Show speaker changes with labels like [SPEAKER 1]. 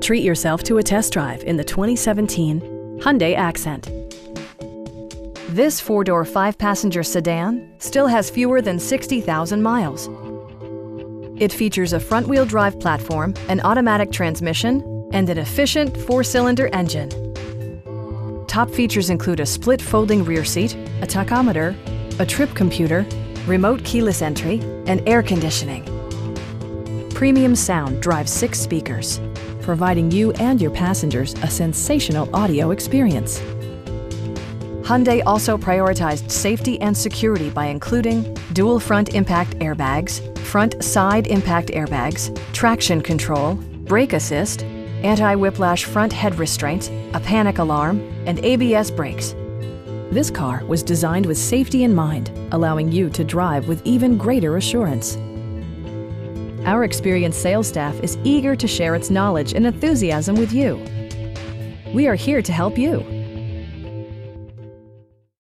[SPEAKER 1] Treat yourself to a test drive in the 2017 Hyundai Accent. This four-door, five-passenger sedan still has fewer than 60,000 miles. It features a front-wheel drive platform, an automatic transmission, and an efficient four-cylinder engine. Top features include a split folding rear seat, a tachometer, a trip computer, remote keyless entry, and air conditioning. Premium sound drives 6 speakers, providing you and your passengers a sensational audio experience. Hyundai also prioritized safety and security by including dual front impact airbags, front side impact airbags, traction control, brake assist, anti-whiplash front head restraints, a panic alarm, and ABS brakes. This car was designed with safety in mind, allowing you to drive with even greater assurance. Our experienced sales staff is eager to share its knowledge and enthusiasm with you. We are here to help you.